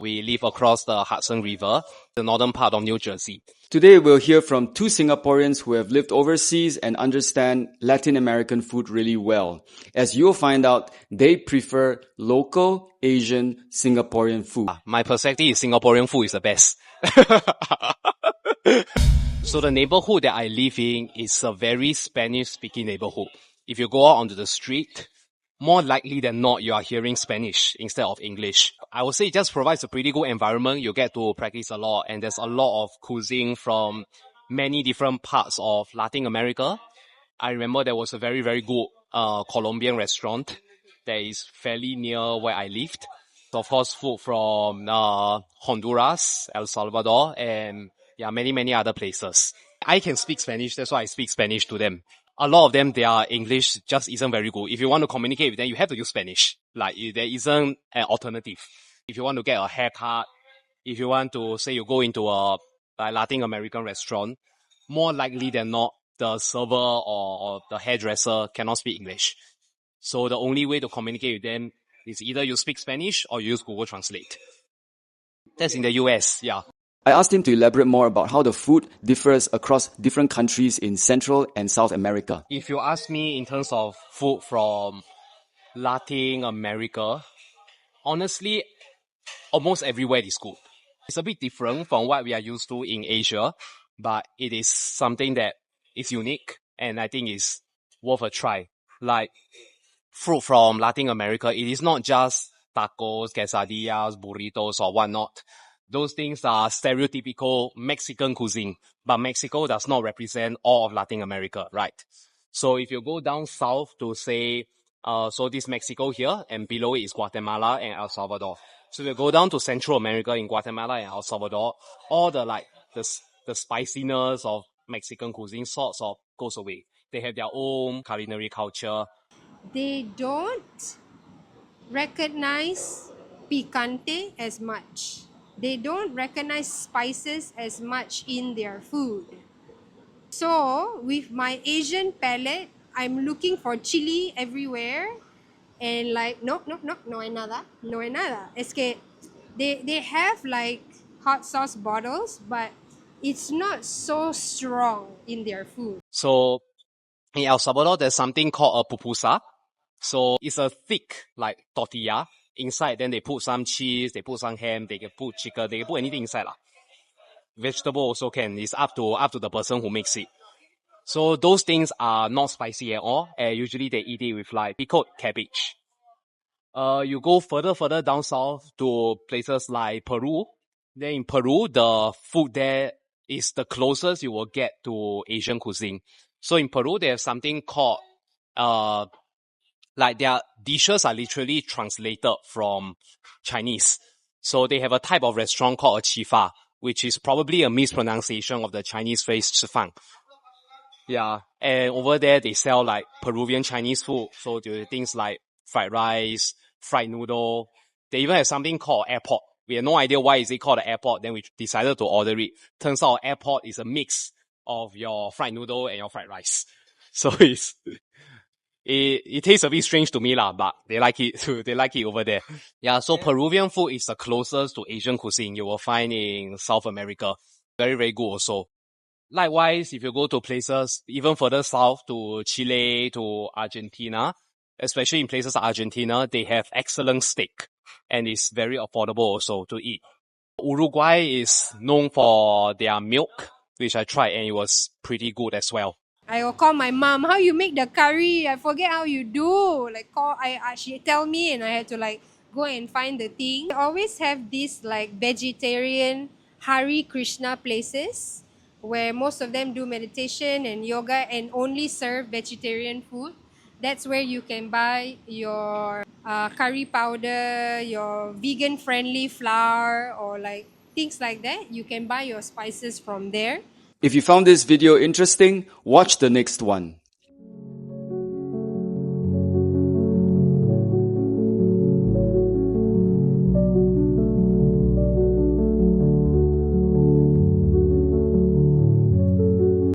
We live across the Hudson River, the northern part of New Jersey. Today we'll hear from two Singaporeans who have lived overseas and understand Latin American food really well. As you'll find out, they prefer local Asian Singaporean food. My perspective is Singaporean food is the best. So the neighborhood that I live in is a very Spanish-speaking neighborhood. If you go out onto the street, more likely than not, you are hearing Spanish instead of English. I would say it just provides a pretty good environment. You get to practice a lot, and there's a lot of cuisine from many different parts of Latin America. I remember there was a very, very good Colombian restaurant that is fairly near where I lived. Of course, food from Honduras, El Salvador, and many, many other places. I can speak Spanish, that's why I speak Spanish to them. A lot of them, their English just isn't very good. If you want to communicate with them, you have to use Spanish. Like, there isn't an alternative. If you want to get a haircut, if you want to say you go into a Latin American restaurant, more likely than not, the server or the hairdresser cannot speak English. So the only way to communicate with them is either you speak Spanish or you use Google Translate. That's in the US, yeah. I asked him to elaborate more about how the food differs across different countries in Central and South America. If you ask me in terms of food from Latin America, honestly, almost everywhere is good. It's a bit different from what we are used to in Asia, but it is something that is unique and I think is worth a try. Like fruit from Latin America, it is not just tacos, quesadillas, burritos or whatnot. Those things are stereotypical Mexican cuisine, but Mexico does not represent all of Latin America, right? So if you go down south to say, so this Mexico here, and below it is Guatemala and El Salvador. So if you go down to Central America in Guatemala and El Salvador, all the spiciness of Mexican cuisine sorts of goes away. They have their own culinary culture. They don't recognize picante as much. They don't recognize spices as much in their food. So, with my Asian palate, I'm looking for chili everywhere. And like, no hay nada. Es que they have like hot sauce bottles, but it's not so strong in their food. So, in El Salvador, there's something called a pupusa. So, it's a thick, like, tortilla. Inside, then they put some cheese, they put some ham, they can put chicken, they can put anything inside lah. Vegetable also can. It's up to the person who makes it. So those things are not spicy at all. And usually they eat it with like pickled cabbage. You go further down south to places like Peru. Then in Peru, the food there is the closest you will get to Asian cuisine. So in Peru, they have something called like their dishes are literally translated from Chinese. So they have a type of restaurant called a chifa, which is probably a mispronunciation of the Chinese phrase 吃饭. Yeah. And over there, they sell like Peruvian Chinese food. So there are things like fried rice, fried noodle. They even have something called airport. We had no idea why is it called an airport. Then we decided to order it. Turns out airport is a mix of your fried noodle and your fried rice. So it tastes a bit strange to me lah, but they like it too. They like it over there. Yeah, so Peruvian food is the closest to Asian cuisine you will find in South America. Very, very good also. Likewise, if you go to places even further south to Chile, to Argentina, especially in places like Argentina, they have excellent steak and it's very affordable also to eat. Uruguay is known for their milk, which I tried and it was pretty good as well. I will call my mom, how you make the curry? I forget how you do. Like she tell me and I had to like go and find the thing. I always have these like vegetarian Hare Krishna places where most of them do meditation and yoga and only serve vegetarian food. That's where you can buy your curry powder, your vegan friendly flour or like things like that. You can buy your spices from there. If you found this video interesting, watch the next one.